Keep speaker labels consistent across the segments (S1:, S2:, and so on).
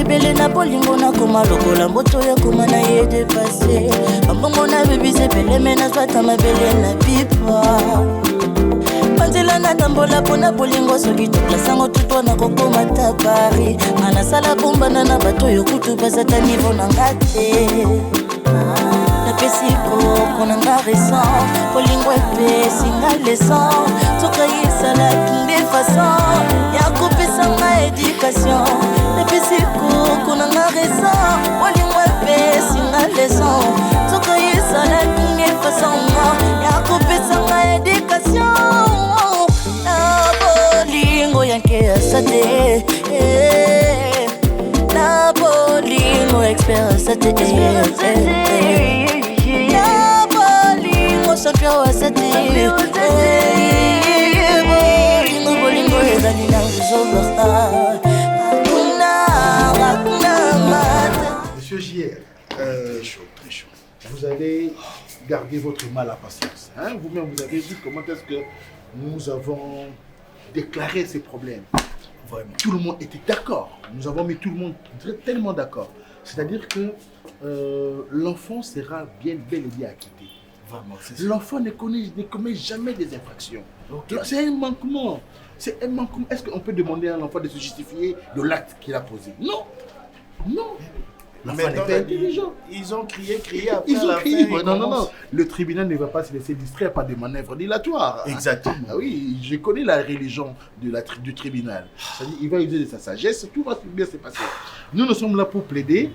S1: Bele na bolingo na koma lokola moto ya koma na ye dépassé ambongo na bebise bele mena zwata mabele na pipa panzela na tambola pona bolingo soki tukla sango tutwa na kokoma tabari mana sala bombana na bato yo kutu basata niveau na ngate na pesi ko na ngareso bolingo epesi ngaleso toka yisala kinde façon ya kopesa ma éducation na pesi ko na ngareso bolingo epesi ngaleso toka yisala kinde façon ya kopesa ma éducation na bolingo yanke asate na bolingo expert asate champion wa sati bolingo ezali na nzoba
S2: Monsieur JR, très chaud. Vous allez garder votre mal à patience. Hein? Vous-même, vous avez vu comment est-ce que nous avons déclaré ces problèmes. Vraiment, tout le monde était d'accord. Nous avons mis tout le monde tellement d'accord. C'est-à-dire que l'enfant sera bel et bien acquitté. L'enfant ne commet jamais des infractions. Okay. C'est un manquement. Est-ce qu'on peut demander à l'enfant de se justifier de l'acte qu'il a posé? Non. L'enfant n'est pas intelligent.
S3: Ils ont crié après.
S2: Ils ont crié. Non. Le tribunal ne va pas se laisser distraire par des manœuvres dilatoires.
S3: Exactement.
S2: Ah oui, je connais la religion du tribunal. C'est-à-dire, il va user de sa sagesse, tout va bien se passer. Nous sommes là pour plaider,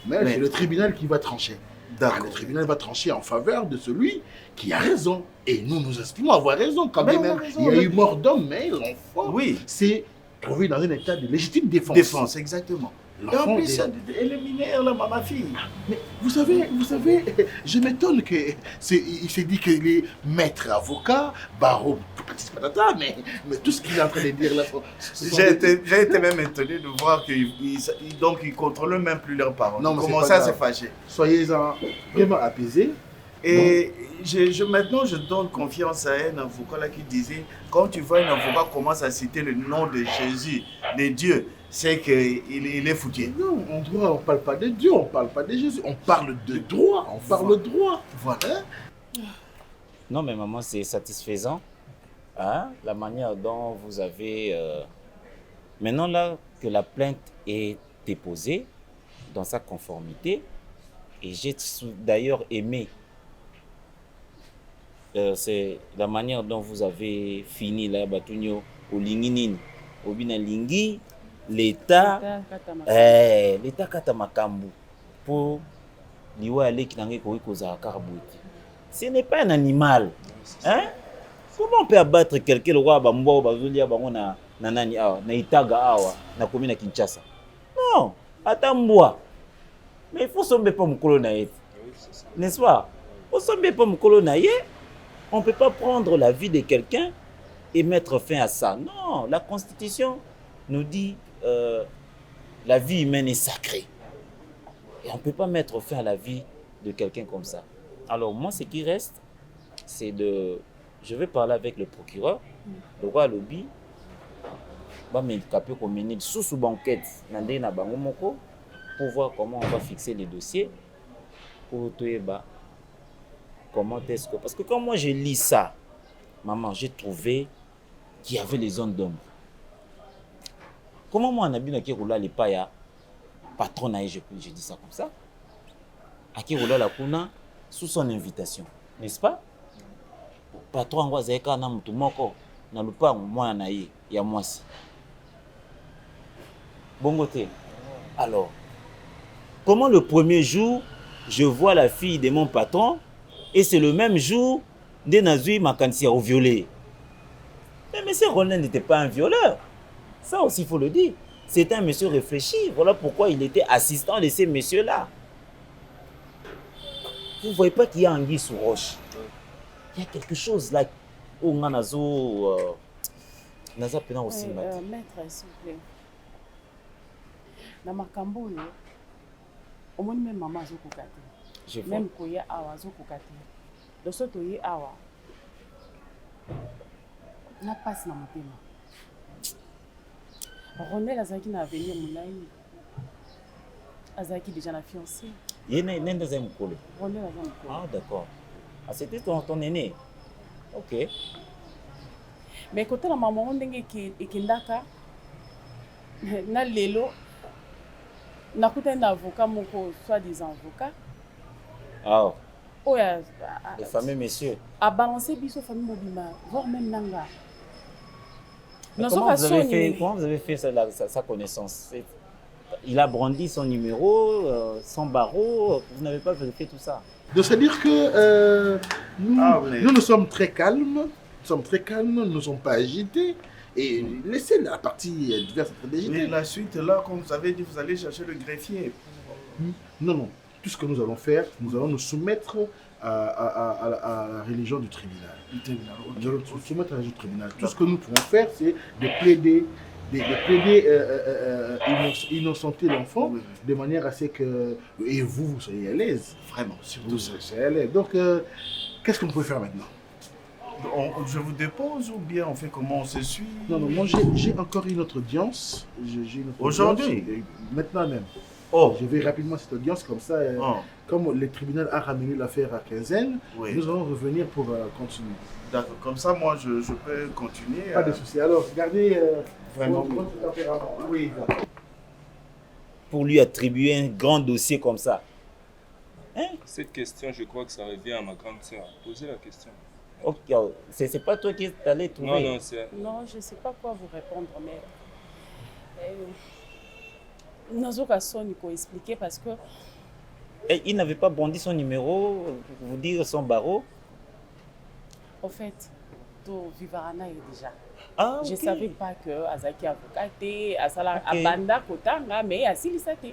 S2: mais c'est le tribunal qui va trancher. Le tribunal va trancher en faveur de celui qui a raison. Et nous estimons avoir raison quand même. Il y a eu mort d'homme, mais l'enfant s'est trouvé dans un état de légitime défense.
S3: Défense, exactement. Et en plus, éliminer ma fille.
S2: Mais vous savez, je m'étonne qu'il s'est dit qu'il est maître avocat, barreau, mais tout ce qu'il est en train de dire là.
S3: J'ai été même étonné de voir qu'ils ne contrôlent même plus leurs parents.
S2: Non,
S3: comment ça se fâcher.
S2: Soyez-en vraiment apaisés.
S3: Et maintenant, je donne confiance à un avocat là qui disait, quand tu vois un avocat commence à citer le nom de Jésus, de Dieu, c'est qu'il est foutu.
S2: Non, on ne parle pas de Dieu, on ne parle pas de Jésus, on parle de droit, on parle droit. Voilà.
S4: Non, mais maman, c'est satisfaisant. Hein? La manière dont vous avez... Maintenant, là, que la plainte est déposée dans sa conformité, et j'ai d'ailleurs aimé c'est la manière dont vous avez fini là, Batunyo, au Linginine, au Binalingi, l'État Katamakambu, pour l'Iwale qui n'a pas. Ce n'est pas un animal. Hein? Comment on peut abattre quelqu'un, le roi Bambo, Bazulia, Bamona, Nanani, na Itaga, Awa, na commune à Kinshasa? Non, attends-moi. Mais il faut sommer pas mon colonel. N'est-ce pas? Il faut sommer pas mon colonel. On ne peut pas prendre la vie de quelqu'un et mettre fin à ça. Non, la Constitution nous dit la vie humaine est sacrée. Et on ne peut pas mettre fin à la vie de quelqu'un comme ça. Alors moi, ce qui reste, c'est de... Je vais parler avec le procureur, le roi Lobby, sous banquette, pour voir comment on va fixer les dossiers. Pour comment est-ce que... Parce que quand moi je lis ça, maman, j'ai trouvé qu'il y avait les zones d'ombre. Comment moi, on a vu qu'il y a les paya, patron, je dis ça comme ça, à qui roula la kuna sous son invitation, n'est-ce pas? Patron, on va dire qu'il y a un moko, na lupa moi na y a moi si. Bon côté. Alors, comment le premier jour, je vois la fille de mon patron, et c'est le même jour, des Nazui Makansi a violé. Mais M. Rollin n'était pas un violeur. Ça aussi, il faut le dire. C'était un monsieur réfléchi. Voilà pourquoi il était assistant de ces messieurs-là. Vous ne voyez pas qu'il y a anguille sous roche. Il y a quelque chose là. Oh, Nazo. Naza Pena aussi.
S5: Maître, s'il vous plaît. Dans ma camboule, omoni même maman azokoka
S4: Je
S5: te
S4: vois.
S5: même koya awa azokoka te loso toye awa na mpasi na motema Ronel azalaki na avenir molai azalaki déjà na fiancé
S4: Ye nende za mkolo.
S5: Ronel aza mokolo
S4: Ah, d'accord. Ah, c'était ton aîné. Ok.
S5: mais kotala mamango ndenge ekendaka na lelo nakutani na avocat moko soi-disant avocat
S4: Ah,
S5: oyo
S4: le fameux monsieur.
S5: abalance biso famille mobima voire même nanga
S4: Mais
S5: nazoka soni
S4: comment vous avez fait sa connaissance? Il a brandi son numéro, son barreau. Vous n'avez pas vérifié tout ça?
S2: Donc, c'est-à-dire que
S3: mais-
S2: nous sommes très calmes. Nous sommes très calmes, nous ne sommes pas agités. Et laissez la partie diverse être
S3: Mais
S2: agitée.
S3: la suite, là, comme vous avez dit, vous allez chercher le greffier.
S2: Non, non. Tout ce que nous allons faire, nous allons nous soumettre à la religion du tribunal. Nous allons nous soumettre à la religion du tribunal. Tout ce que nous pouvons faire, c'est de plaider, innocenter l'enfant
S3: Oui,
S2: de manière à ce que. Et vous soyez à l'aise.
S3: Vraiment, surtout
S2: Vous
S3: ça.
S2: soyez à l'aise. Donc, qu'est-ce qu'on peut faire maintenant?
S3: Je vous dépose ou bien on fait comment on se suit?
S2: Non, non, moi j'ai encore une autre audience. J'ai une autre
S3: Aujourd'hui?
S2: audience, maintenant même.
S3: Oh,
S2: Je vais rapidement cette audience, comme ça,
S3: oh,
S2: comme le tribunal a ramené l'affaire à quinzaine,
S3: oui.
S2: nous allons revenir pour continuer.
S3: D'accord, comme ça, moi, je peux continuer.
S2: Pas de souci. Alors, gardez
S3: Vraiment.
S2: votre tempérament. Oui, d'accord.
S4: Pour lui attribuer un grand dossier comme ça.
S6: Cette question, je crois que ça revient à ma grande sœur. Posez la question.
S4: Ok, c'est pas toi qui allais trouver.
S6: Non, non, c'est...
S5: non je sais pas quoi vous répondre mais nazoka soni koexpliquer parce que
S4: Et il n'avait pas brandi son numéro, vous dire son barreau.
S5: en fait to vivarana est déjà
S4: Ah,
S5: je
S4: ok.
S5: savais pas que azaki avocat te asala
S4: Ok.
S5: abanda kotanga mais asilisa te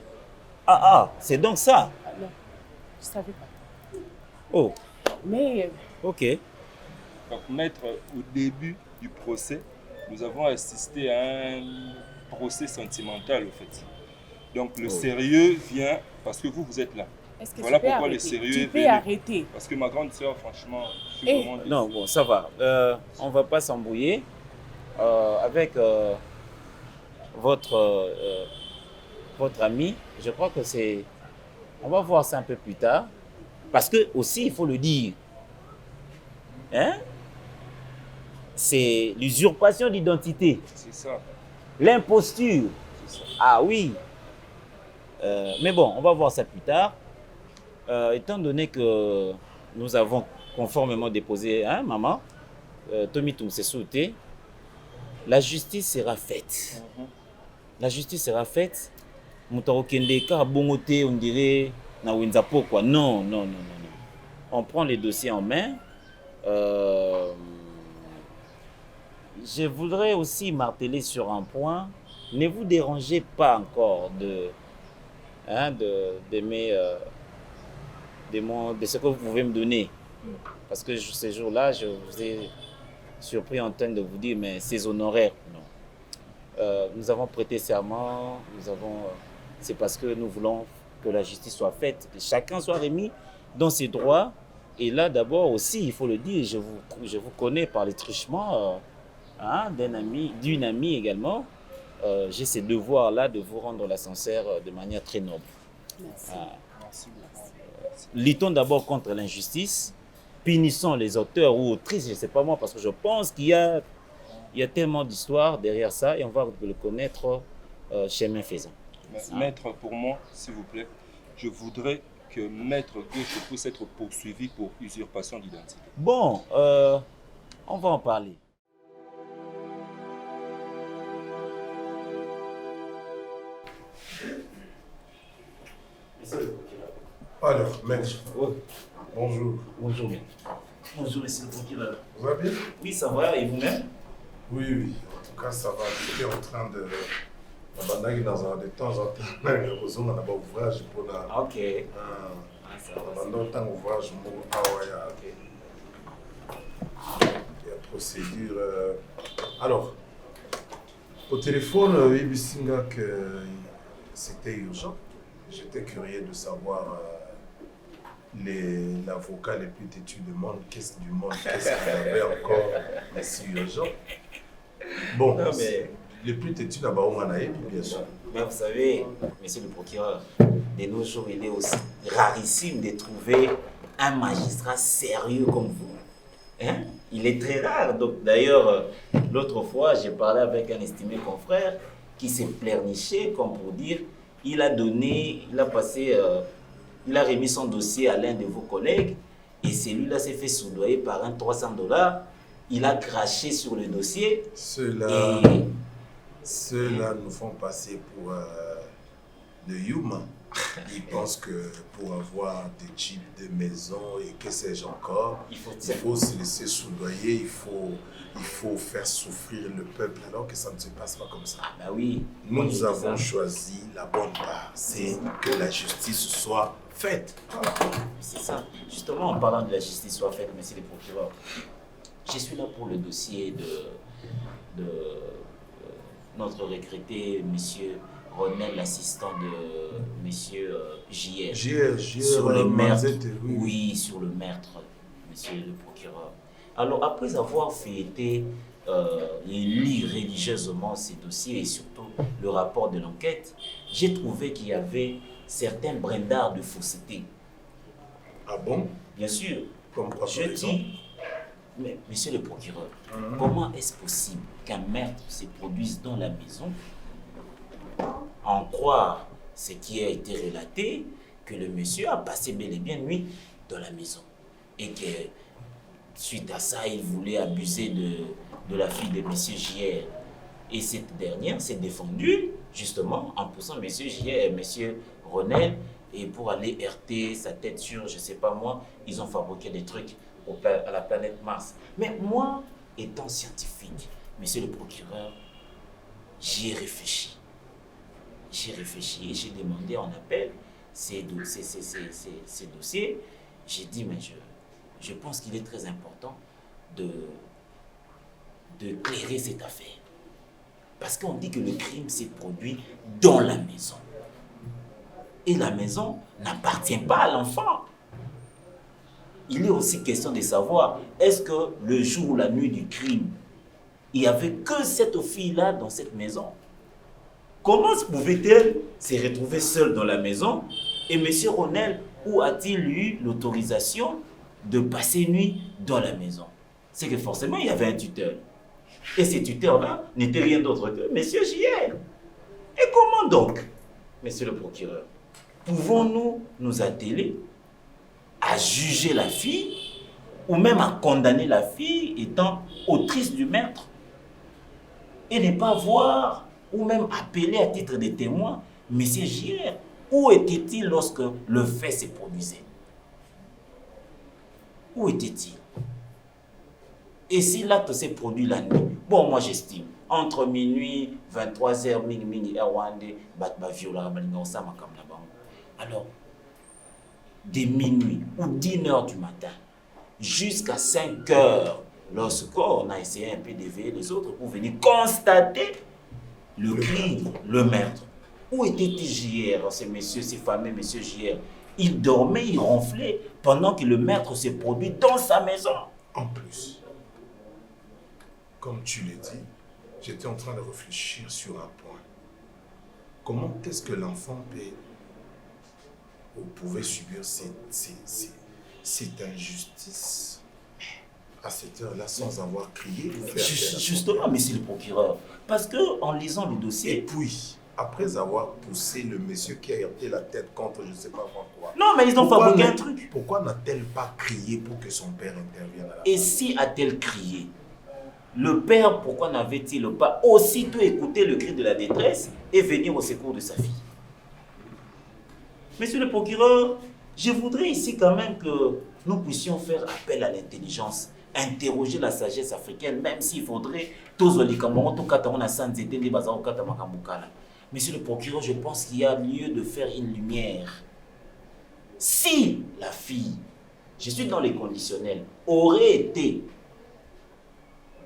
S4: Ah, c'est donc ça.
S5: Ah, non je savais pas
S4: Oh,
S5: mais
S4: ok.
S6: Donc, maître, au début du procès, nous avons assisté à un procès sentimental, au fait. Donc, le sérieux vient parce que vous êtes là.
S5: est-ce que
S6: Voilà
S5: tu peux
S6: pourquoi le
S5: arrêter
S6: sérieux
S5: tu
S6: est
S5: peux
S6: venu.
S5: arrêter
S6: Parce que ma grande sœur, franchement, je suis
S5: Eh,
S6: vraiment... déçu.
S4: Non, bon, ça va. On va pas s'embrouiller. Avec votre ami, je crois que c'est... On va voir ça un peu plus tard. Parce que aussi, il faut le dire. Hein? C'est l'usurpation d'identité.
S6: C'est ça,
S4: L'imposture.
S6: c'est ça.
S4: Ah oui. Mais bon, on va voir ça plus tard. Étant donné que nous avons conformément déposé, hein, maman, Tommy Toumsesouté, la justice sera faite. La justice sera faite. Moutarokende, Karabongote, on dirait, na Wenzapo, quoi. Non, non, non, non, non. On prend les dossiers en main. Je voudrais aussi marteler sur un point. Ne vous dérangez pas encore de ce que vous pouvez me donner. Parce que ces jours-là, je vous ai surpris en train de vous dire, mais ces honoraires, non. Nous avons prêté serment, c'est parce que nous voulons que la justice soit faite, que chacun soit remis dans ses droits. Et là, d'abord aussi, il faut le dire, je vous connais par les truchements d'une amie également. J'ai ce devoir-là de vous rendre l'ascenseur de manière très noble.
S5: merci
S6: Merci beaucoup.
S4: Luttons d'abord contre l'injustice, punissons les auteurs ou autrices, je ne sais pas moi, parce que je pense qu'il y a tellement d'histoires derrière ça et on va le connaître chemin faisant.
S6: Maître, pour moi, s'il vous plaît, je voudrais que Maître Gauche puisse être poursuivi pour usurpation d'identité.
S4: Bon, on va en parler.
S7: Alors, maître, bonjour.
S4: Bonjour, maître. Bonjour, monsieur le procureur.
S7: Vous allez bien?
S4: Oui, ça va, et vous-même?
S7: Oui, oui. En tout cas, ça va. J'étais en train de... De temps en temps, on a besoin d'un ouvrage pour la...
S4: Ok. Ça va.
S7: Pendant temps, ouvrage, il y a procédure... Alors, au téléphone, il me que c'était urgent. j'étais curieux de savoir l'avocat les plus têtus du monde, qu'est-ce qu'il avait encore si urgent. Bon,
S4: Non, mais...
S7: les plus têtus d'abord, on en a bien sûr.
S4: Mais vous savez, monsieur le procureur, de nos jours, il est aussi rarissime de trouver un magistrat sérieux comme vous. Hein? Il est très rare. Donc, d'ailleurs, l'autre fois, j'ai parlé avec un estimé confrère qui s'est pleurniché, comme pour dire, il a remis son dossier à l'un de vos collègues et celui-là s'est fait soudoyer par un $300. Il a craché sur le dossier.
S7: Ceux-là nous font passer pour le humain. Ils pensent que pour avoir des types de maisons et que sais-je encore, il faut se laisser soudoyer, il faut faire souffrir le peuple, alors que ça ne se passe pas comme ça.
S4: Ah bah oui.
S7: Nous avons choisi la bonne part, c'est que la justice soit faite.
S4: C'est ça. Justement, en parlant de la justice soit faite, monsieur le procureur, je suis là pour le dossier de notre regretté monsieur Ronel, l'assistant de monsieur JR. Sur le meurtre. Oui, sur le meurtre, monsieur le procureur. Alors, après avoir feuilleté et lu religieusement ces dossiers et surtout le rapport de l'enquête, j'ai trouvé qu'il y avait certains brindards de fausseté.
S7: Ah bon?
S4: Bien sûr.
S7: Comme quoi,
S4: je dis, mais monsieur le procureur, comment est-ce possible qu'un meurtre se produise dans la maison, en croire ce qui a été relaté, que le monsieur a passé bel et bien nuit dans la maison et que suite à ça, il voulait abuser de la fille de monsieur JR. Et cette dernière s'est défendue justement en poussant monsieur JR et monsieur Ronel et pour aller heurter sa tête sur, je sais pas moi, ils ont fabriqué des trucs à la planète Mars. Mais moi, étant scientifique, monsieur le procureur, j'y ai réfléchi. J'ai réfléchi et j'ai demandé en appel ces dossiers. J'ai dit, mais je pense qu'il est très important de clairer cette affaire. Parce qu'on dit que le crime s'est produit dans la maison. Et la maison n'appartient pas à l'enfant. Il est aussi question de savoir, est-ce que le jour ou la nuit du crime, il n'y avait que cette fille-là dans cette maison? Comment pouvait-elle se retrouver seule dans la maison? Et M. Ronel, où a-t-il eu l'autorisation de passer nuit dans la maison? C'est que forcément, il y avait un tuteur. Et ce tuteur-là n'était rien d'autre que M. JR. Et comment donc, monsieur le procureur, pouvons-nous nous atteler à juger la fille ou même à condamner la fille étant autrice du meurtre et ne pas voir ou même appeler à titre de témoin M. JR? Où était-il lorsque le fait s'est produisait? Où était-il? Et si l'acte s'est produit la nuit, bon, moi j'estime, entre minuit, 23h, minuit, alors, de minuit ou 10h du matin jusqu'à 5h, lorsqu'on a essayé un peu d'éveiller les autres pour venir constater le crime, le meurtre. Où était JR, ces messieurs, ces fameux messieurs JR? Il dormait, il ronflait pendant que le meurtre s'est produit dans sa maison.
S7: En plus, comme tu l'as dit, j'étais en train de réfléchir sur un point. Comment est-ce que l'enfant pouvait subir cette injustice à cette heure-là sans avoir crié?
S4: Justement, monsieur le procureur, parce qu'en lisant le dossier...
S7: Et puis, après avoir poussé le monsieur qui a heurté la tête contre je ne sais pas quoi.
S4: Non, mais ils ont fabriqué un truc.
S7: Pourquoi n'a-t-elle pas crié pour que son père intervienne à la
S4: Et si a-t-elle crié? Le père, pourquoi n'avait-il pas aussitôt écouté le cri de la détresse et venir au secours de sa fille? Monsieur le procureur, je voudrais ici quand même que nous puissions faire appel à l'intelligence, interroger la sagesse africaine, même s'il faudrait Monsieur le procureur, je pense qu'il y a lieu de faire une lumière. Si la fille, je suis dans les conditionnels, aurait été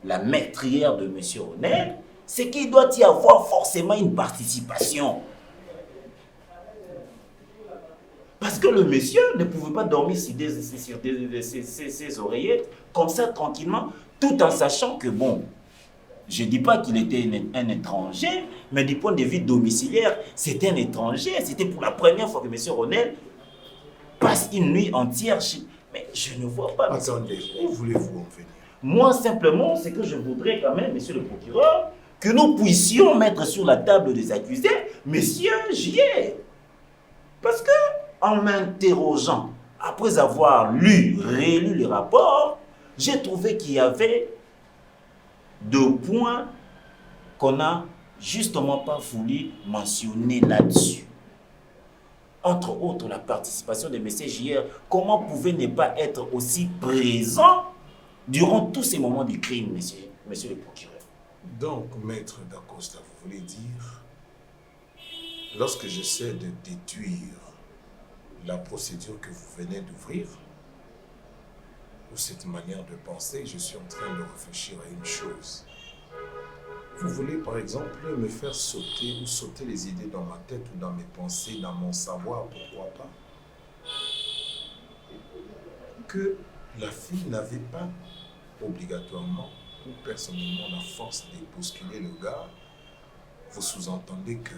S4: la maîtrière de M. Ronel, c'est qu'il doit y avoir forcément une participation. que le monsieur ne pouvait pas dormir sur ses oreillettes, comme ça, tranquillement, tout en sachant que, bon, je ne dis pas qu'il était un étranger, mais du point de vue domiciliaire, c'était un étranger. C'était pour la première fois que M. Ronel passe une nuit entière chez... Mais je ne vois pas...
S7: Attendez, où voulez-vous en venir?
S4: Moi, simplement, c'est que je voudrais quand même, monsieur le procureur, que nous puissions mettre sur la table des accusés, monsieur Gier. Parce que, en m'interrogeant, après avoir rélu le rapport, j'ai trouvé qu'il y avait 2 points qu'on n'a justement pas voulu mentionner là-dessus. Entre autres, la participation de M. Gier. Comment pouvait ne pas être aussi présent durant tous ces moments du crime, monsieur le procureur?
S7: Donc, maître d'Acosta, vous voulez dire, lorsque j'essaie de déduire la procédure que vous venez d'ouvrir, ou cette manière de penser, je suis en train de réfléchir à une chose. Vous voulez, par exemple, me faire sauter les idées dans ma tête ou dans mes pensées, dans mon savoir, pourquoi pas? Que la fille n'avait pas obligatoirement ou personnellement la force de bousculer le gars. Vous sous-entendez que,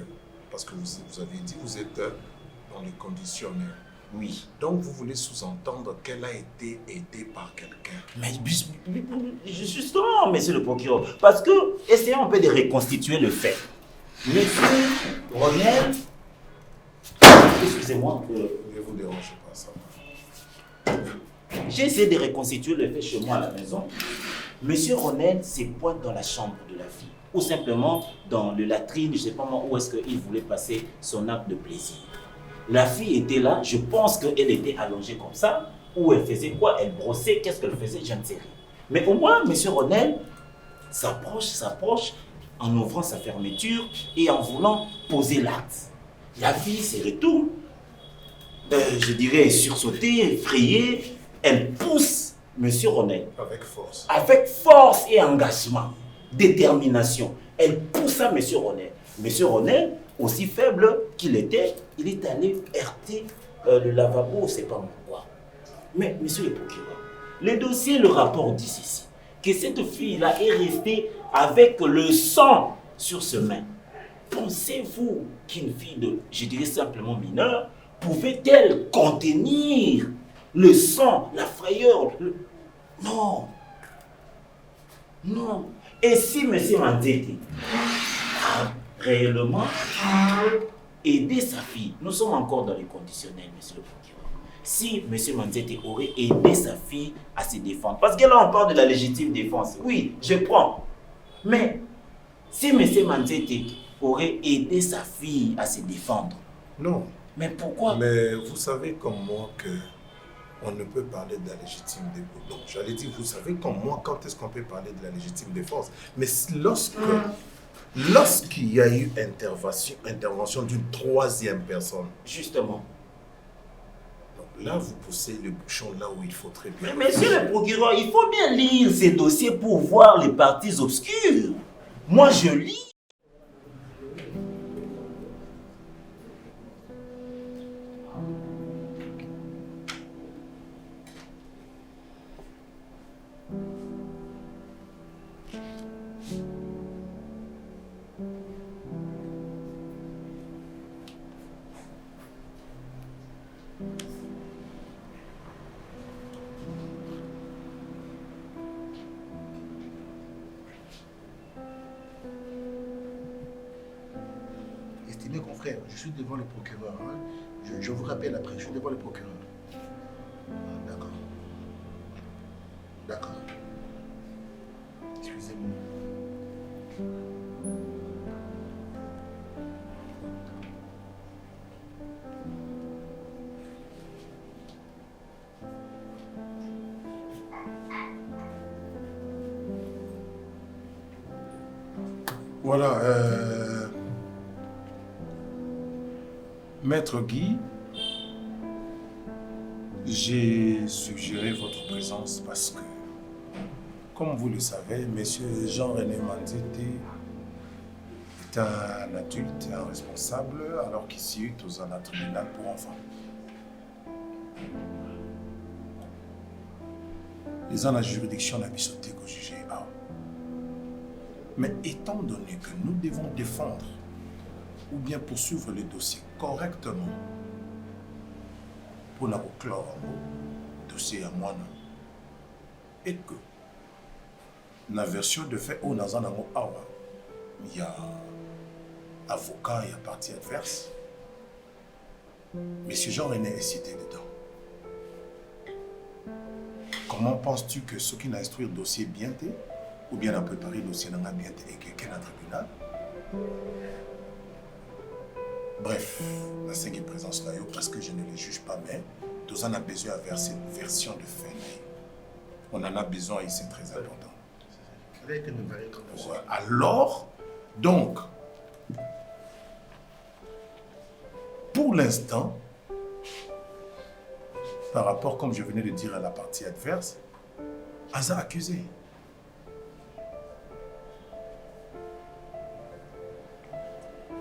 S7: parce que vous avez dit, vous êtes dans les conditionnels.
S4: Oui.
S7: Donc vous voulez sous-entendre qu'elle a été aidée par quelqu'un.
S4: Mais justement, monsieur le procureur, parce que, essayons un peu de reconstituer le fait. Monsieur Ronel, excusez-moi.
S7: Ne vous dérangez pas, ça.
S4: J'ai essayé de reconstituer le fait chez moi à la maison. Monsieur Ronel se pointe dans la chambre de la fille, ou simplement dans le latrine, je ne sais pas moi où est-ce qu'il voulait passer son acte de plaisir. La fille était là, je pense qu'elle était allongée comme ça, ou elle faisait quoi? Elle brossait, qu'est-ce qu'elle faisait? Je ne sais rien. Mais au moins, monsieur Ronel s'approche en ouvrant sa fermeture et en voulant poser l'acte. La fille se retourne, je dirais sursautée, effrayée, elle pousse monsieur Ronel.
S7: Avec force.
S4: Avec force et engagement, détermination. Elle poussa monsieur Ronel. Monsieur Ronel, aussi faible qu'il était, il est allé heurter le lavabo, c'est pas mon quoi. Mais, monsieur le procureur, le dossier, le rapport dit ceci, que cette fille-là est restée avec le sang sur ses mains. Pensez-vous qu'une fille de, je dirais simplement mineure, pouvait-elle contenir le sang, la frayeur? Non. Non. Et si monsieur Manzete a réellement aider sa fille, nous sommes encore dans les conditionnels, monsieur le procureur. Si monsieur Manzete aurait aidé sa fille à se défendre, parce que là on parle de la légitime défense, oui, je prends. Mais si monsieur Manzete aurait aidé sa fille à se défendre,
S7: non.
S4: Mais pourquoi?
S7: Mais vous savez comme moi que on ne peut parler de la légitime défense. Donc j'allais dire, vous savez comme moi, quand est-ce qu'on peut parler de la légitime défense? Mais lorsqu'il y a eu intervention d'une troisième personne.
S4: Justement.
S7: Donc là, vous poussez le bouchon là où il faut très bien.
S4: Mais monsieur le procureur, il faut bien lire ces dossiers pour voir les parties obscures. Moi, je lis.
S2: Estimé confrère, je suis devant le procureur. Hein. Je vous rappelle après, je suis devant le procureur. D'accord. D'accord. Excusez-moi.
S7: Voilà. Maître Guy, j'ai suggéré votre présence parce que, comme vous le savez, monsieur Jean-René Manzete est un adulte, un responsable, alors qu'ici, nous sommes un tribunal pour enfants. les la juridiction n'a sauté qu'au jugé. Mais étant donné que nous devons défendre ou bien poursuivre le dossier correctement pour la clore le dossier à moi, et que la version de fait où nous avons il y a avocat, il y a partie adverse. Monsieur Jean-René est cité dedans. Comment penses-tu que ceux qui n'ont instruit le dossier bien ou bien ont préparé le dossier dans bien et quelqu'un dans le tribunal? Bref, la cinquième présence là, parce que je ne les juge pas, mais nous en avons besoin de verser une version de fait. On en a besoin et c'est très important. Alors, donc, pour l'instant, par rapport, comme je venais de dire, à la partie adverse, Aza accusé.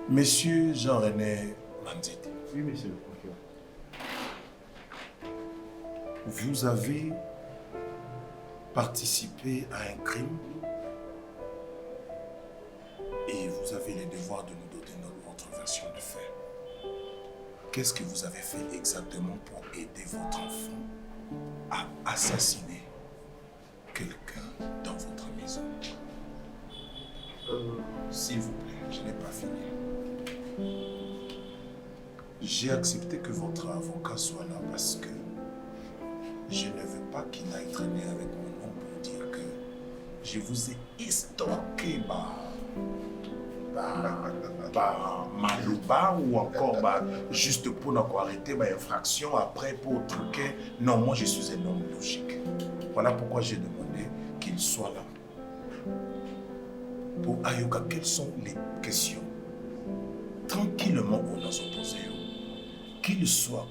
S7: Monsieur Jean-René Manziti.
S2: Oui, monsieur le procureur.
S7: Vous avez participé à un crime et vous avez le devoir de nous donner votre version de fait. Qu'est-ce que vous avez fait exactement pour aider votre enfant à assassiner quelqu'un dans votre maison? S'il vous plaît, je n'ai pas fini. J'ai accepté que votre avocat soit là parce que je ne veux pas qu'il aille traîner avec mon nom pour dire que je vous ai estorqué Malouba ou encore juste pour nous arrêter ma infraction après pour truquer. Non, moi je suis un homme logique. Voilà pourquoi j'ai demandé qu'il soit là. Pour Ayoka, quelles sont les questions? Tranquillement, on a opposé. Qu'il soit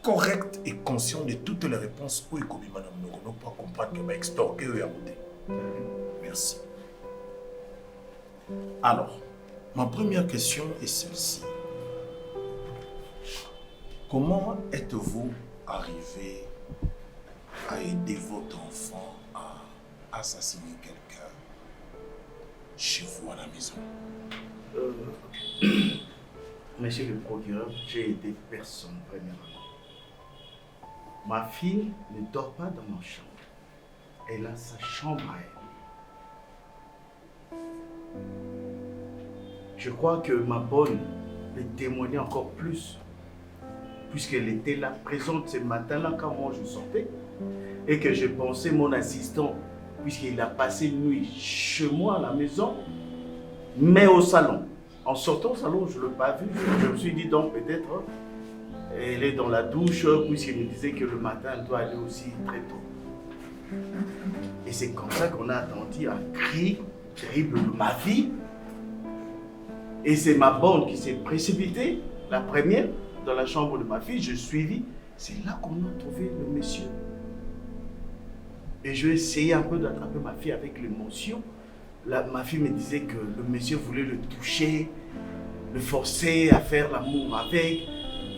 S7: correct et conscient de toutes les réponses où il peut pas comprendre que m'a extorqué ou yamouté. Merci. Alors, ma première question est celle-ci. Comment êtes-vous arrivé à aider votre enfant à assassiner quelqu'un chez vous à la maison?
S2: Monsieur le procureur, j'ai aidé personne, premièrement. Ma fille ne dort pas dans ma chambre. Elle a sa chambre à elle. Je crois que ma bonne peut témoigner encore plus, puisqu'elle était là, présente ce matin-là quand moi je sortais, et que je pensais mon assistant, puisqu'il a passé une nuit chez moi à la maison, mais au salon. En sortant au salon, je ne l'ai pas vu. Je me suis dit donc peut-être elle est dans la douche, puisqu'il me disait que le matin elle doit aller aussi très tôt. Et c'est comme ça qu'on a entendu un cri terrible de ma vie. Et c'est ma bonne qui s'est précipitée, la première, dans la chambre de ma fille. Je suivis. C'est là qu'on a trouvé le monsieur. Et je vais essayer un peu d'attraper ma fille avec l'émotion. Ma fille me disait que le monsieur voulait le toucher, le forcer à faire l'amour avec.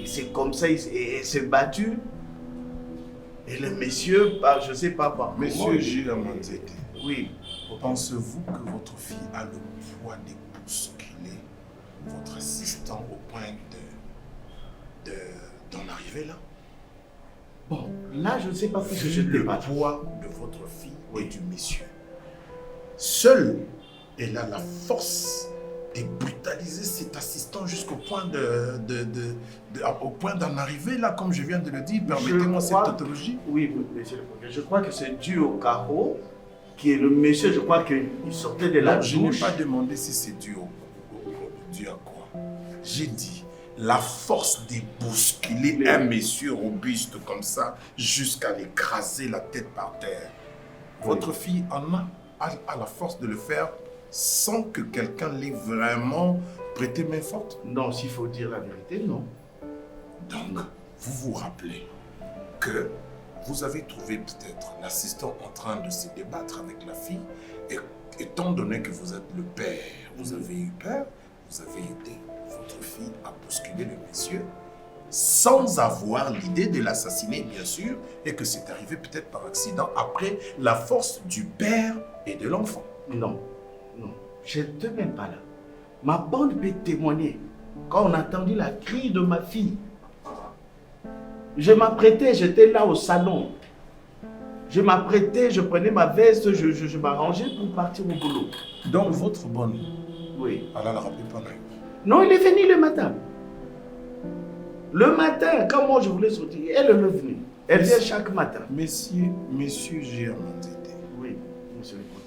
S2: Et c'est comme ça, elle s'est battue. Et le monsieur, je ne sais pas par
S7: Monsieur Gilles Manzete,
S2: oui.
S7: Pensez-vous que votre fille a le poids de bousculer votre assistant au point d'en arriver là?
S2: Bon, là, je ne sais pas si je
S7: le poids de votre fille et du monsieur. Seule, elle a la force de brutaliser cet assistant jusqu'au point d'en arriver là, comme je viens de le dire. Permettez-moi cette tautologie.
S2: Oui, monsieur le procureur. Je crois que c'est dû au carreau, qui est le monsieur, je crois qu'il sortait de la douche.
S7: Je n'ai pas demandé si c'est dû à quoi. J'ai dit la force de bousculer un monsieur robuste comme ça jusqu'à l'écraser la tête par terre. Votre fille en a la force de le faire sans que quelqu'un l'ait vraiment prêté main forte?
S2: Non, s'il faut dire la vérité, non.
S7: Donc, vous vous rappelez que vous avez trouvé peut-être l'assistant en train de se débattre avec la fille, et étant donné que vous êtes le père, vous avez eu peur, vous avez aidé votre fille à bousculer le monsieur. sans avoir l'idée de l'assassiner, bien sûr, et que c'est arrivé peut-être par accident après la force du père et de l'enfant.
S3: Non, non, je n'étais même pas là. Ma bande peut témoigner. Quand on a entendu la cri de ma fille, je m'apprêtais, j'étais là au salon. Je m'apprêtais, je prenais ma veste, je m'arrangeais pour partir au boulot.
S7: Donc votre bonne,
S3: oui.
S7: elle a la rappelé pendant.
S3: Non, il est venu le matin. Le matin, quand moi je voulais sortir, elle est venue. Elle vient chaque matin.
S7: Monsieur Germanzete.
S3: Oui, monsieur le procureur.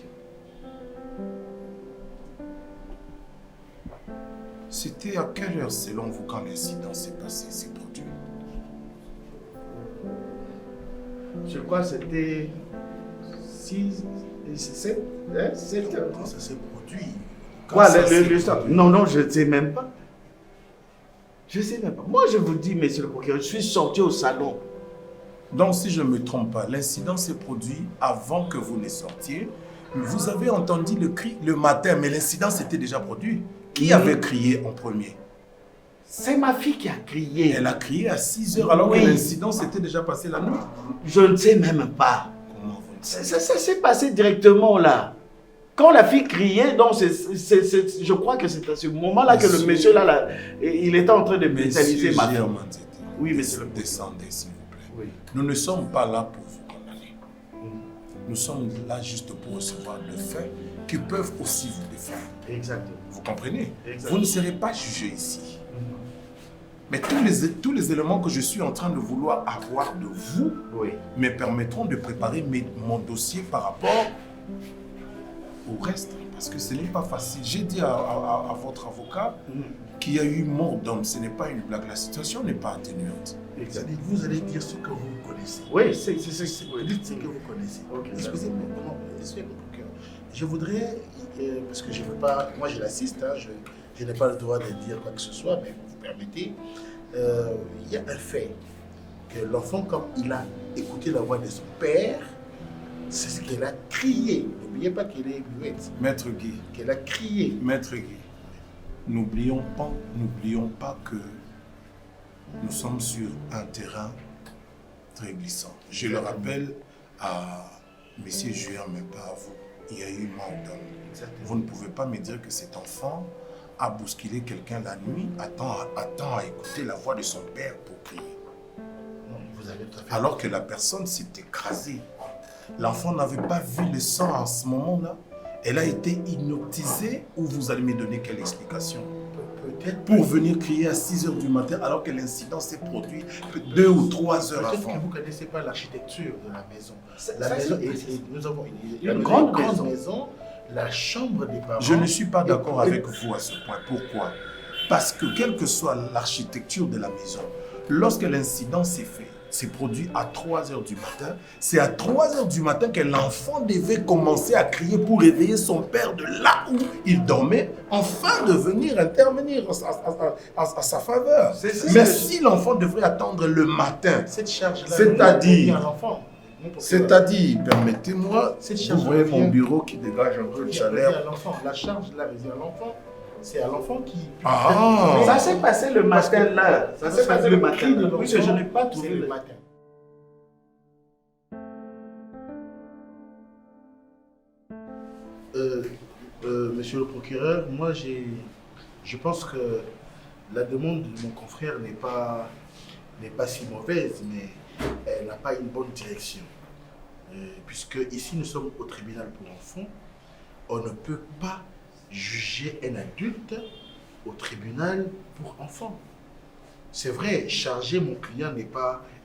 S7: C'était à quelle heure, selon vous, quand l'incident s'est passé, s'est produit?
S3: Je crois que c'était 6, 7 heures.
S7: Quand ça s'est produit?
S3: Quoi, non, je ne sais même pas. Je ne sais même pas. Moi, je vous dis, monsieur le procureur, je suis sorti au salon.
S7: Donc, si je ne me trompe pas, l'incident s'est produit avant que vous ne sortiez. Vous avez entendu le cri le matin, mais l'incident s'était déjà produit. Qui avait crié en premier?
S3: C'est ma fille qui a crié.
S7: Elle a crié à 6 heures alors que l'incident s'était déjà passé la nuit.
S3: Je ne sais même pas.
S7: Comment vous ne savez?
S3: Ça s'est passé directement là. Quand la fille criait, donc je crois que c'est à ce moment-là que le monsieur là, il était en train de brutaliser ma fille.
S7: Oui, monsieur. Descendez, s'il vous plaît. Oui. Nous ne sommes pas là pour vous condamner. Nous sommes là juste pour recevoir des faits qui peuvent aussi vous défendre.
S3: Exactement.
S7: Vous comprenez?
S3: Exactement.
S7: Vous ne serez pas jugé ici. Mais tous les éléments que je suis en train de vouloir avoir de vous me permettront de préparer mon dossier par rapport au reste. Parce que ce n'est pas facile. J'ai dit à votre avocat qu'il y a eu mort d'homme. Ce n'est pas une blague. La situation n'est pas atténuante.
S2: Vous allez dire ce que vous connaissez.
S3: Oui, c'est
S2: ce que vous connaissez.
S3: Okay,
S2: excusez-moi, je voudrais, parce que je ne veux pas, moi je l'assiste, hein, je n'ai pas le droit de dire quoi que ce soit, mais vous permettez, il y a un fait, que l'enfant, comme il a écouté la voix de son père, c'est ce qu'elle a crié. N'oubliez pas qu'elle est muette.
S7: Maître Guy.
S2: Qu'elle a crié.
S7: Maître Guy, n'oublions pas que nous sommes sur un terrain très glissant. Je le rappelle à M. Julien, mais pas à vous. Il y a eu mort d'homme. Vous ne pouvez pas me dire que cet enfant a bousculé quelqu'un la nuit, attend à écouter la voix de son père pour crier.
S2: Non, vous avez tout à fait.
S7: Alors que la personne s'est écrasée. L'enfant n'avait pas vu le sang à ce moment-là. Elle a été hypnotisée, ou vous allez me donner quelle explication?
S2: Peut-être.
S7: Pour venir crier à 6 h du matin alors que l'incident s'est produit 2 ou 3 heures
S2: Peut-être
S7: avant.
S2: que vous ne connaissez pas l'architecture de la maison. La maison, nous avons
S3: une grande
S2: maison, la chambre des parents.
S7: Je ne suis pas d'accord avec vous à ce point. Pourquoi? Parce que quelle que soit l'architecture de la maison, lorsque l'incident s'est produit à 3 h du matin, c'est à 3 h du matin que l'enfant devait commencer à crier pour réveiller son père de là où il dormait, afin de venir intervenir à sa faveur. Mais si l'enfant devrait attendre le matin,
S2: cette charge-là,
S7: c'est-à-dire, permettez-moi, vous voyez mon bureau qui dégage un peu de chaleur.
S2: La charge là revient à l'enfant. C'est à l'enfant qui...
S3: Ça s'est passé le matin là. Ça s'est passé le matin. Oui, je n'ai pas trouvé
S2: le matin. Monsieur le procureur, moi je pense que la demande de mon confrère n'est pas si mauvaise, mais elle n'a pas une bonne direction. Puisque ici nous sommes au tribunal pour enfants, on ne peut pas juger un adulte au tribunal pour enfants. C'est vrai, charger mon client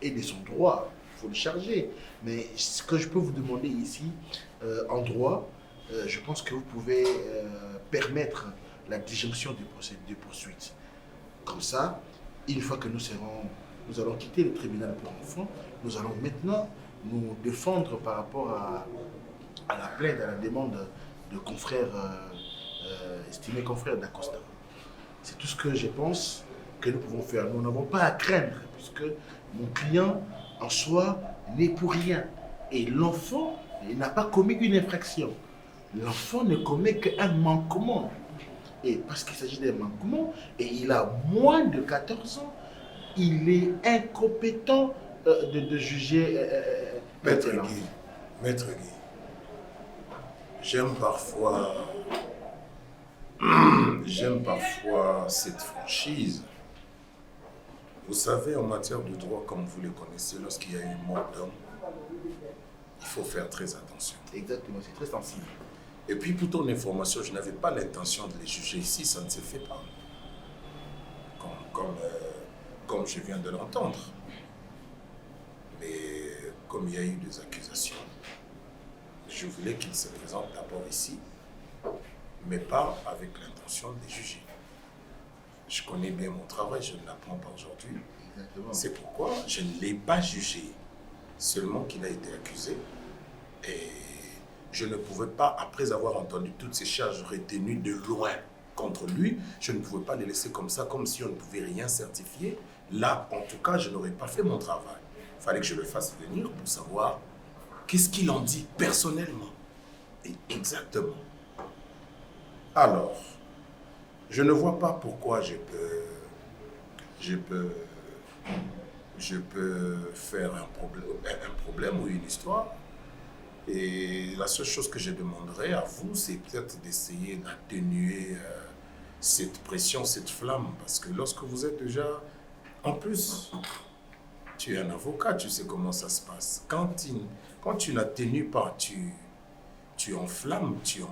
S2: est de son droit, il faut le charger. Mais ce que je peux vous demander ici, en droit, je pense que vous pouvez permettre la disjonction des poursuites. Comme ça, une fois que nous allons quitter le tribunal pour enfants, nous allons maintenant nous défendre par rapport à la plainte, à la demande de confrères, estimé confrère d'Acosta. C'est tout ce que je pense que nous pouvons faire. Nous n'avons pas à craindre, puisque mon client, en soi, n'est pour rien. Et l'enfant, il n'a pas commis une infraction. L'enfant ne commet qu'un manquement. Et parce qu'il s'agit d'un manquement, et il a moins de 14 ans, il est incompétent de juger
S7: Maître
S2: maintenant.
S7: Guy, Maître Guy, j'aime parfois cette franchise. Vous savez, en matière de droit, comme vous le connaissez, lorsqu'il y a une mort d'homme, il faut faire très attention.
S2: Exactement, c'est très sensible.
S7: Et puis, pour ton information, je n'avais pas l'intention de les juger ici, ça ne se fait pas. Comme je viens de l'entendre. Mais comme il y a eu des accusations, je voulais qu'ils se présentent d'abord ici, mais pas avec l'intention de les juger. Je connais bien mon travail, je ne l'apprends pas aujourd'hui.
S2: Exactement.
S7: C'est pourquoi je ne l'ai pas jugé, seulement qu'il a été accusé. Et je ne pouvais pas, après avoir entendu toutes ces charges retenues de loin contre lui, je ne pouvais pas les laisser comme ça, comme si on ne pouvait rien certifier. Là, en tout cas, je n'aurais pas fait mon travail. Il fallait que je le fasse venir pour savoir qu'est-ce qu'il en dit personnellement. Et exactement. Alors, je ne vois pas pourquoi je peux faire un problème ou une histoire. Et la seule chose que je demanderais à vous, c'est peut-être d'essayer d'atténuer cette pression, cette flamme. Parce que lorsque vous êtes déjà... En plus, tu es un avocat, tu sais comment ça se passe. Quand tu n'atténues pas, tu enflammes, tu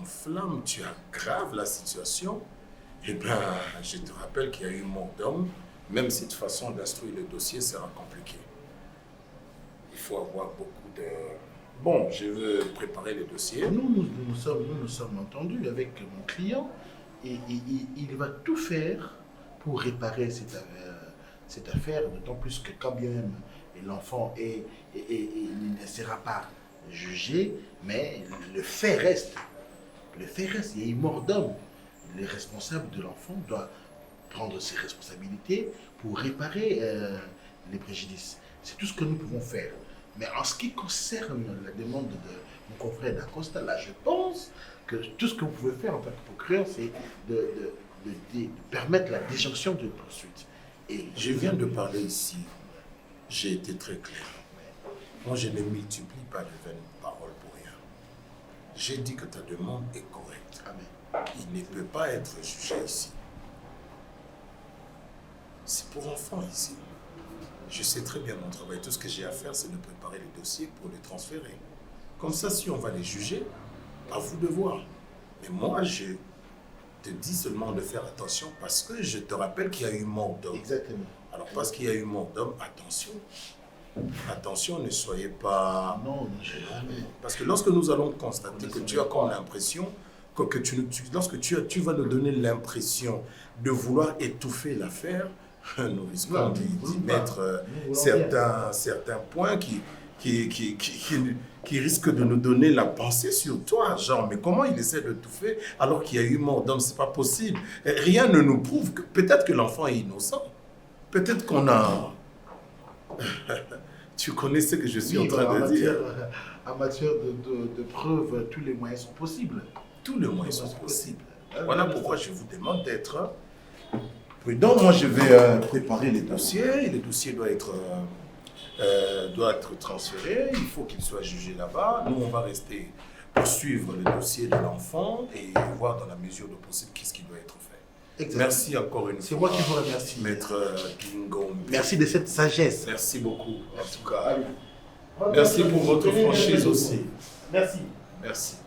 S7: aggraves la situation. Eh bien, je te rappelle qu'il y a eu mort d'homme. Même cette façon d'instruire le dossier sera compliquée. Il faut avoir beaucoup de... Bon, je veux préparer le dossier.
S2: Nous sommes entendus avec mon client et il va tout faire pour réparer cette affaire, d'autant plus que quand bien même l'enfant il ne sera pas jugé, mais le fait reste. Le fait reste, il y a une mort d'homme. Le responsable de l'enfant doit prendre ses responsabilités pour réparer les préjudices. C'est tout ce que nous pouvons faire. Mais en ce qui concerne la demande de mon confrère d'Acosta, là, je pense que tout ce que vous pouvez faire en tant que procureur, c'est de permettre la déjonction de poursuite. Et
S7: je viens de parler ici. J'ai été très clair. Moi, je ne multiplie pas de vaines paroles pour rien. J'ai dit que ta demande est correcte.
S2: Amen.
S7: Il ne peut pas être jugé ici. C'est pour enfants ici. Je sais très bien mon travail. Tout ce que j'ai à faire, c'est de préparer les dossiers pour les transférer. Comme ça, si on va les juger, à vous de voir. Mais moi, je te dis seulement de faire attention parce que je te rappelle qu'il y a eu mort d'homme.
S2: Exactement.
S7: Alors, parce qu'il y a eu mort d'homme, attention. Attention, ne soyez pas...
S2: Non, jamais.
S7: Parce que lorsque nous allons constater que tu as comme l'impression, lorsque tu vas nous donner l'impression de vouloir étouffer l'affaire, nous risquons d'y mettre certains points qui risquent de nous donner la pensée sur toi. Genre, mais comment il essaie de tout faire alors qu'il y a eu mort d'homme? C'est pas possible. Rien ne nous prouve que peut-être que l'enfant est innocent. Peut-être qu'on a... Tu connais ce que je suis en train de dire.
S2: En matière de preuves, tous les moyens sont possibles.
S7: Tous les moyens sont possibles. Voilà pourquoi je vous demande d'être prudent. Moi, je vais préparer les dossiers. Et le dossier doit être transféré. Il faut qu'il soit jugé là-bas. Nous, on va rester pour suivre le dossier de l'enfant et voir dans la mesure du possible qu'est-ce qui doit être fait.
S2: Exactement.
S7: Merci encore une fois.
S2: C'est moi qui vous remercie.
S7: Maître Kingong.
S2: Merci de cette sagesse.
S7: Merci beaucoup. En tout cas, merci pour votre franchise aussi.
S2: Merci.
S7: Merci.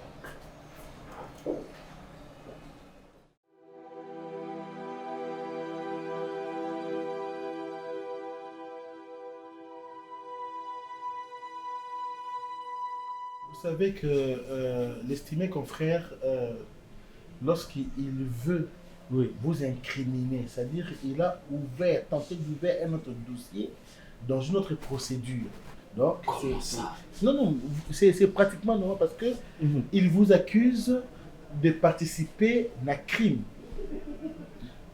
S2: Vous savez que l'estimé confrère, lorsqu'il veut vous incriminer, c'est-à-dire qu'il a tenté d'ouvrir un autre dossier dans une autre procédure. Donc, c'est pratiquement normal parce que il vous accuse de participer à un crime.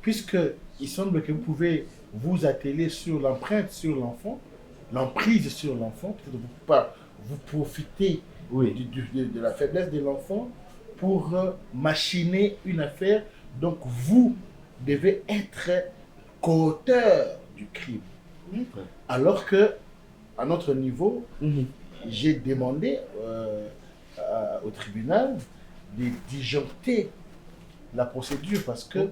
S2: Puisqu'il semble que vous pouvez vous atteler sur l'empreinte sur l'enfant, l'emprise sur l'enfant, peut-être vous profitez de la faiblesse de l'enfant pour machiner une affaire. Donc vous devez être co-auteur du crime. Alors que, à notre niveau, j'ai demandé au tribunal de disjoncter la procédure parce que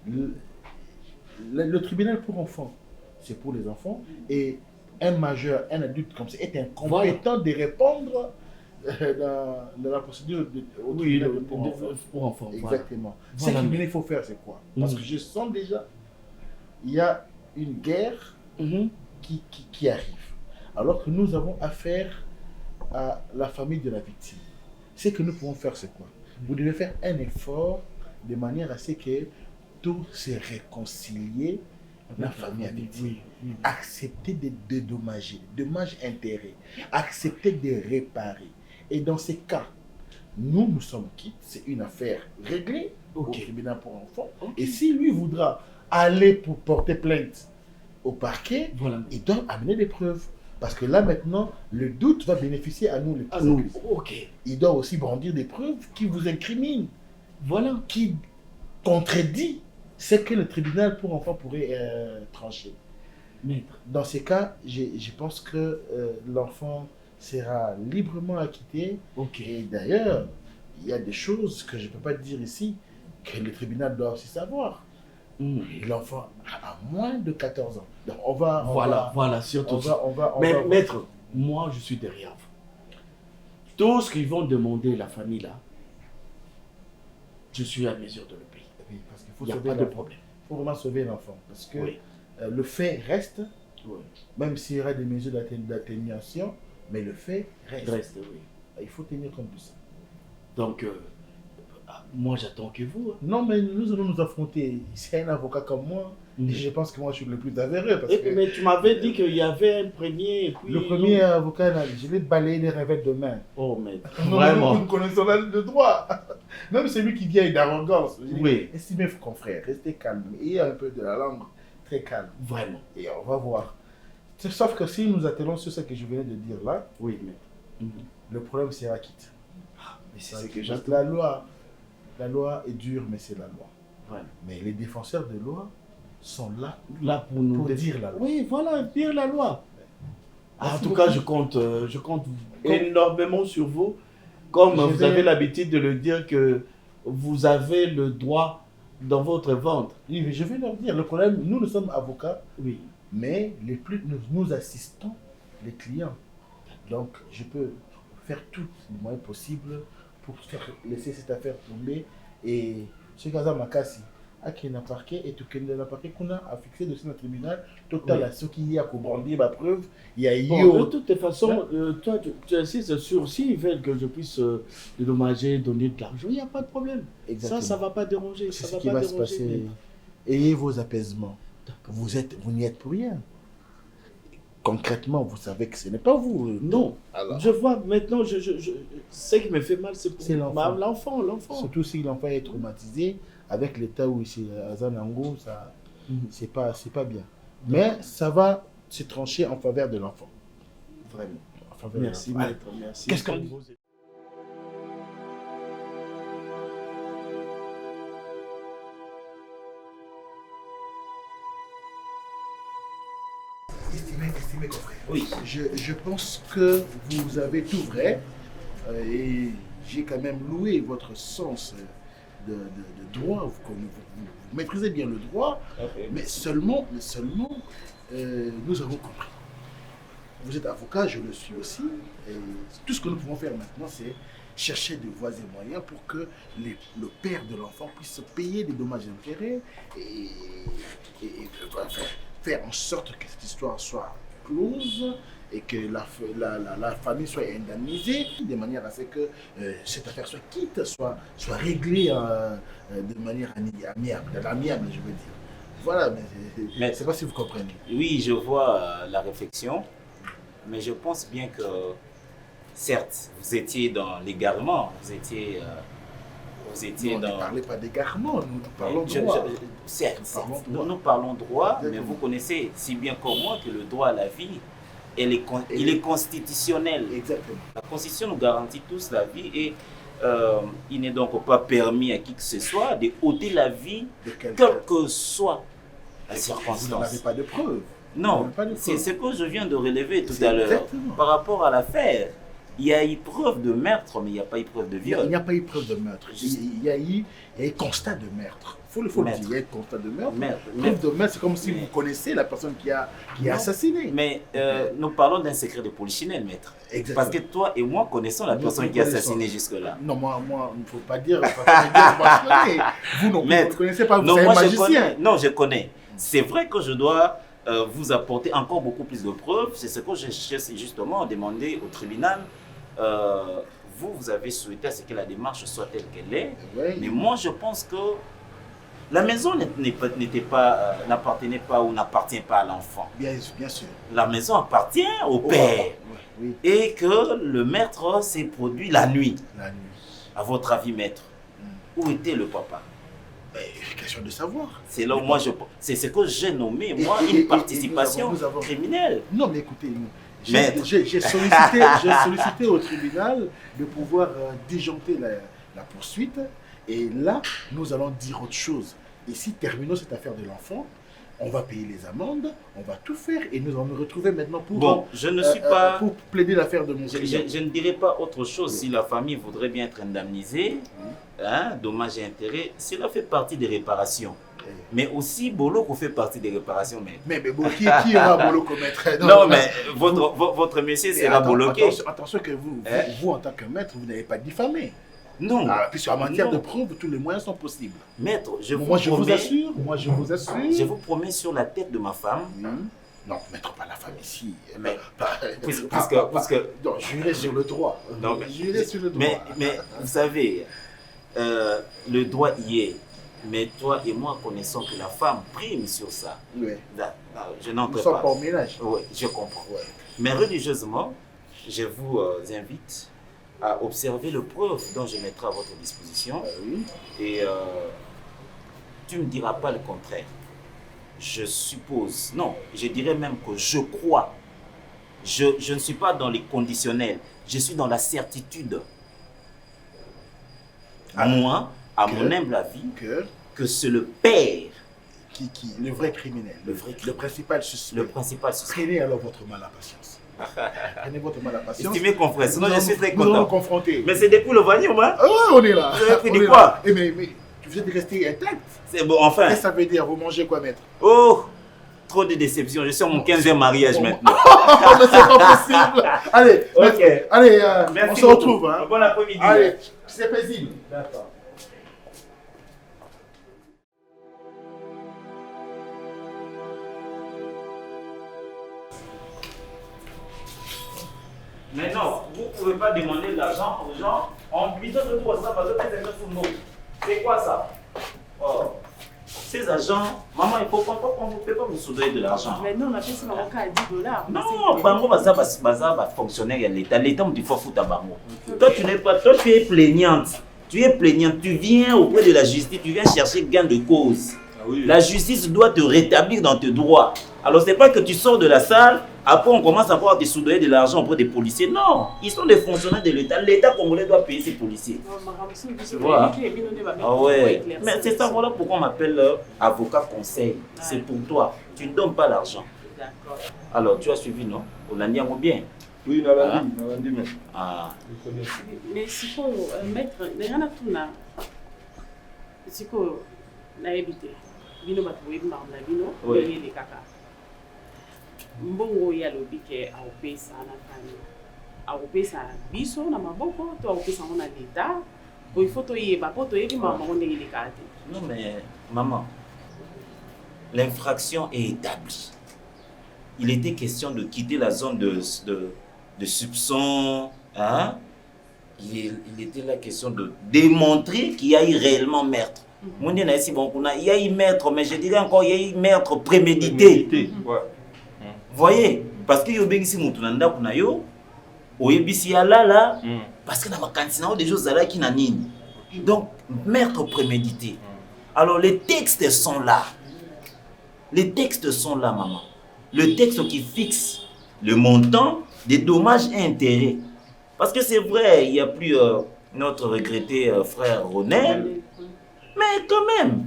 S2: le tribunal pour enfants, c'est pour les enfants et un majeur, un adulte comme ça est incompétent de répondre dans la procédure au tribunal
S3: pour enfants.
S2: Exactement.
S3: Voilà.
S2: Ce qu'il faut faire, c'est quoi? Parce que je sens déjà, il y a une guerre qui arrive. Alors que nous avons affaire à la famille de la victime. Ce que nous pouvons faire, c'est quoi? Vous devez faire un effort de manière à ce que tout se réconcilie la famille avec victime. Accepter de dédommager, dommages-intérêts, accepter de réparer. Et dans ces cas, nous sommes quittes, c'est une affaire réglée au tribunal pour enfants. Et si lui voudra aller pour porter plainte au parquet, il doit amener des preuves. Parce que là maintenant, le doute va bénéficier à nous les petits. Il doit aussi brandir des preuves qui vous incriminent. Qui contredit ce que le tribunal pour enfants pourrait trancher.
S3: Maître.
S2: Dans ces cas, je pense que l'enfant sera librement acquitté. Et d'ailleurs, il y a des choses que je ne peux pas dire ici, que le tribunal doit aussi savoir. L'enfant a moins de 14 ans. Donc on va
S3: surtout.
S2: Mais
S3: maître, moi je suis derrière vous. Tout ce qu'ils vont demander la famille là, je suis à mesure de le payer.
S2: Oui, parce qu'il faut
S3: Il n'y a
S2: sauver
S3: pas de
S2: l'enfant.
S3: problème.
S2: Il faut vraiment sauver l'enfant. Parce que le fait reste, même s'il y aura des mesures d'atténuation, mais le fait reste. Il faut tenir compte de ça.
S3: Donc, moi j'attends que vous.
S2: Non, mais nous allons nous affronter. C'est un avocat comme moi. Et je pense que moi je suis le plus avéreux. Parce que
S3: mais tu m'avais dit qu'il y avait un premier. Et puis
S2: le premier avocat, je l'ai balayé les revêtes de main.
S3: Oh, mais
S2: vraiment. Nous connaissons le droit. Même celui qui vient d'arrogance. Estimez, confrère, restez calme. Ayez un peu de la langue très calme.
S3: Vraiment.
S2: Et on va voir. Sauf que si nous attelons sur ce que je venais de dire là, le problème sera quitte.
S3: Mais c'est ce que
S2: j'attends. La loi est dure, mais c'est la loi. Mais les défenseurs de loi sont là
S3: pour nous
S2: dire la loi.
S3: Oui, voilà, dire la loi. En tout cas, je compte énormément sur vous. Comme vous avez l'habitude de le dire que vous avez le droit dans votre ventre.
S2: Oui, mais je vais leur dire. Le problème, nous sommes avocats, mais nous assistons les clients. Donc, je peux faire tout le moyen possible pour laisser cette affaire tomber. Et ce Gaza Makassi, qui n'a parquet et tout le parquet qu'on a fixé dessus dans le tribunal, total à ce qu'il y a pour brandir ma preuve, il y a
S3: de toute façon, toi tu insistes sur s'ils veulent que je puisse dédommager, donner de l'argent, il n'y a pas de problème.
S2: Exactement.
S3: Ça ne va pas déranger.
S2: C'est ce qui va se passer. Ayez vos apaisements. Vous n'y êtes pour rien. Concrètement, vous savez que ce n'est pas vous.
S3: Non. Alors. Je vois maintenant, ce qui me fait mal, c'est l'enfant.
S2: Surtout si l'enfant est traumatisé, avec l'état où il est à Zanango, c'est pas bien. Mais ça va se trancher en faveur de l'enfant. Vraiment.
S3: Merci, maître. Merci.
S2: Qu'est-ce qu'on dit? Estimé confrère.
S4: Oui.
S2: Je pense que vous avez tout vrai et j'ai quand même loué votre sens de droit. Vous maîtrisez bien le droit, mais seulement nous avons compris. Vous êtes avocat, je le suis aussi. Et tout ce que nous pouvons faire maintenant, c'est chercher des voies et moyens pour que le père de l'enfant puisse payer des dommages et intérêts et faire en sorte que cette histoire soit close et que la famille soit indemnisée de manière à ce que cette affaire soit quitte, soit réglée de manière amiable, je veux dire. Voilà, mais je ne sais pas si vous comprenez.
S4: Oui, je vois la réflexion, mais je pense bien que, certes, vous étiez dans l'égarement, vous étiez
S2: non,
S4: dans...
S2: ne parlez pas d'égarement, nous parlons droit.
S4: Certes, nous parlons droit, mais vous connaissez si bien que moi que le droit à la vie, il est constitutionnel.
S2: Exactement.
S4: La Constitution nous garantit tous la vie et il n'est donc pas permis à qui que ce soit de ôter la vie, quelle que soit la circonstance.
S2: Vous n'avez pas de preuves.
S4: Non,
S2: Pas de
S4: c'est
S2: preuve.
S4: ce que je viens de relever tout
S2: C'est
S4: à l'heure.
S2: exactement.
S4: Par rapport à l'affaire, il y a eu preuve de meurtre, mais il n'y a pas eu preuve de
S2: Il
S4: viol.
S2: n'y a pas eu preuve de meurtre. Il y a eu constat de meurtre. Faut le
S4: Meurtre.
S2: dire, il y a eu constat de meurtre.
S4: Meurtre.
S2: Preuve de meurtre, c'est comme si
S4: Mais-
S2: vous connaissez la personne qui a
S4: Non.
S2: assassiné.
S4: Mais nous parlons d'un secret de polichinelle, maître.
S2: Exactement.
S4: Parce que toi et moi connaissons la
S2: Nous
S4: personne qui a
S2: connaissons.
S4: assassiné jusque-là.
S2: Non, moi, il ne faut pas dire. Faut pas me dire vous non plus,
S4: Maître.
S2: vous ne connaissez pas, vous
S4: Non,
S2: êtes
S4: moi je
S2: magicien.
S4: connais. Non, je connais. C'est vrai que je dois vous apporter encore beaucoup plus de preuves. C'est ce que je cherche justement demandé au tribunal. Vous avez souhaité à ce que la démarche soit telle qu'elle est.
S2: Ouais.
S4: Mais moi, je pense que la maison n'appartenait pas ou n'appartient pas à l'enfant.
S2: Bien sûr.
S4: La maison appartient au père.
S2: Oui,
S4: Et que le maître s'est produit la nuit.
S2: la nuit.
S4: À votre avis, maître, où était le papa?
S2: Question de savoir.
S4: C'est là où moi, c'est ce que j'ai nommé, moi,
S2: Et
S4: une participation
S2: nous avons-
S4: criminelle.
S2: Non, mais écoutez,
S4: Maître.
S2: j'ai sollicité au tribunal de pouvoir disjoncter la poursuite. Et là, nous allons dire autre chose. Ici, terminons cette affaire de l'enfant. On va payer les amendes, on va tout faire et nous allons nous retrouver maintenant pour,
S4: Bon, je ne suis pas...
S2: pour plaider l'affaire de mon
S4: Je,
S2: client.
S4: je ne dirais pas autre chose si la famille voudrait bien être indemnisée, hein, dommages et intérêts, cela fait partie des réparations. Mais aussi, Boloko fait partie des réparations.
S2: Mais bon, qui aura Boloko maître?
S4: Non, mais votre monsieur
S2: mais
S4: sera bloqué.
S2: attention que vous,
S4: Hein?
S2: vous, en tant que maître, vous n'avez pas diffamé.
S4: Non.
S2: Ah, puisque en matière
S4: Non.
S2: de preuve, tous les moyens sont possibles.
S4: Maître,
S2: Moi, je vous
S4: promets,
S2: assure.
S4: je vous promets sur la tête de ma femme,
S2: Non, mettre pas la femme ici.
S4: Mais- puisque-
S2: Non, jurez sur le droit.
S4: Non, mais-
S2: Jurez sur le droit.
S4: mais vous savez, le droit y est. Mais toi et moi connaissons que la femme prime sur ça.
S2: Ouais.
S4: Je
S2: Nous
S4: n'entre
S2: sommes
S4: pas.
S2: pas au ménage.
S4: Oui, je comprends.
S2: Ouais.
S4: Mais religieusement, je vous invite à observer le preuve dont je mettrai à votre disposition.
S2: Oui.
S4: Et tu ne me diras pas le contraire. Je suppose, non, je dirais même que je crois. Je ne suis pas dans les conditionnels, je suis dans la certitude. Moi, à mon humble avis, que c'est le père,
S2: le vrai criminel, le principal suspect.
S4: le principal suspect.
S2: Prenez alors votre mal à patience. Prenez votre mal à patience.
S4: Estimé confrère, sinon je suis très
S2: Nous allons
S4: content.
S2: confronter.
S4: Mais c'est depuis le vanillon, hein?
S2: Ah ouais, on est là.
S4: Vous avez pris
S2: On
S4: du
S2: est
S4: quoi?
S2: là. Mais vous êtes resté intact.
S4: C'est bon, enfin.
S2: Qu'est-ce que ça veut dire? Vous mangez quoi, maître?
S4: Oh, trop de déception. Je suis à mon 15e mariage maintenant.
S2: Oh, mais c'est pas possible. Allez,
S4: Ok.
S2: maître, allez, on
S4: Merci
S2: se
S4: beaucoup.
S2: retrouve. Hein.
S4: Bon après-midi.
S2: Allez, c'est paisible. D'accord.
S4: Mais non, vous ne pouvez pas demander de l'argent aux gens en lui donnant tout ça parce que c'est un sous nous. C'est quoi ça? Oh. Ces agents, maman, il faut pas qu'on ne peut pas vous soudoyer de l'argent.
S5: Mais non, on a fait ça à 10 $.
S4: Non, bango baza fonctionnaire à l'État. L'État me dit faut foutre à bango. Toi tu n'es pas, toi tu es plaignante. Tu es plaignante, tu viens auprès de la justice, tu viens chercher gain de cause.
S6: Ah oui.
S4: La justice doit te rétablir dans tes droits. Alors c'est pas que tu sors de la salle, après on commence à voir des soudoyer de l'argent auprès des policiers. Non, ils sont des fonctionnaires de l'État. L'État congolais doit payer ses policiers.
S5: Tu
S4: vois. Ah ouais. Mais c'est ça, voilà pourquoi on m'appelle avocat conseil. C'est pour toi. Tu ne donnes pas l'argent.
S5: D'accord.
S4: Alors tu as suivi, non? Olandiamo bien.
S6: Oui, Nalandi, mais.
S4: Ah.
S5: Mais sikoyo maître ndenge natuna sikoyo nayebi te bino bato boyebi makambo na bino
S4: Oui.
S5: boyele kaka mbongo oyo alobi ke akopesa na kani akopesa biso na maboko to akopesa yango na leta boye fo toyeba mpo toyebi makambo yango ndenge elekaka te.
S4: Non mais maman, l'infraction est établie. Il était question de quitter la zone de soupçon. Hein? Il était la question de démontrer qu'il y a eu réellement meurtre. Moi, il y a eu meurtre, mais je dirais encore, il y a eu meurtre prémédité.
S6: Ouais.
S4: Vous voyez? Parce que yo bengisi mutu na ndako na yo, oyebisi ya là, parce que dans ma cantine, on a des choses là qui n'a nini. Donc, meurtre prémédité. Alors, les textes sont là. Les textes sont là, maman. Le texte qui fixe le montant des dommages et intérêts. Parce que c'est vrai, il n'y a plus notre regretté frère Ronel, mais quand même,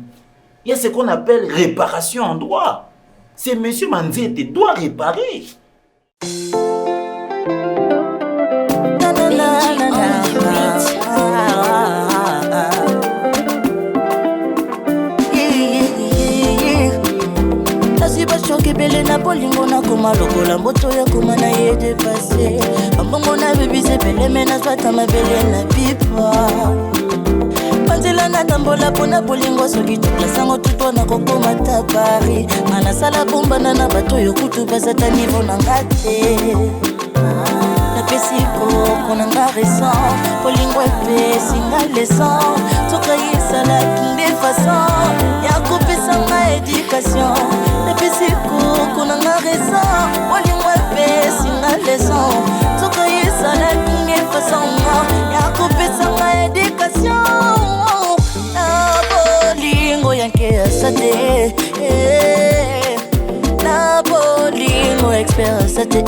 S4: il y a ce qu'on appelle réparation en droit.
S3: C'est monsieur Manzete doit réparer.
S1: Choke bele na bolingo na koma lokola mboto ya koma na ye dépassé ambongo na bebise bele mena zwata mabele na pipa panzela na tambola pona bolingo soki tukla sango tuto na kokoma tabari mana sala bombana na bato yo kutu bazata niveau na ngate na pesiko kona ngaresan bolingo epe singa lesan toka yisala kinde façon ya kopesa ma éducation Pisiko kuna ngareza bolingo epesi nga leson toka yisala kinge fasonga ya kopesa nga éducation na bolingo yanke asate na bolingo expert asate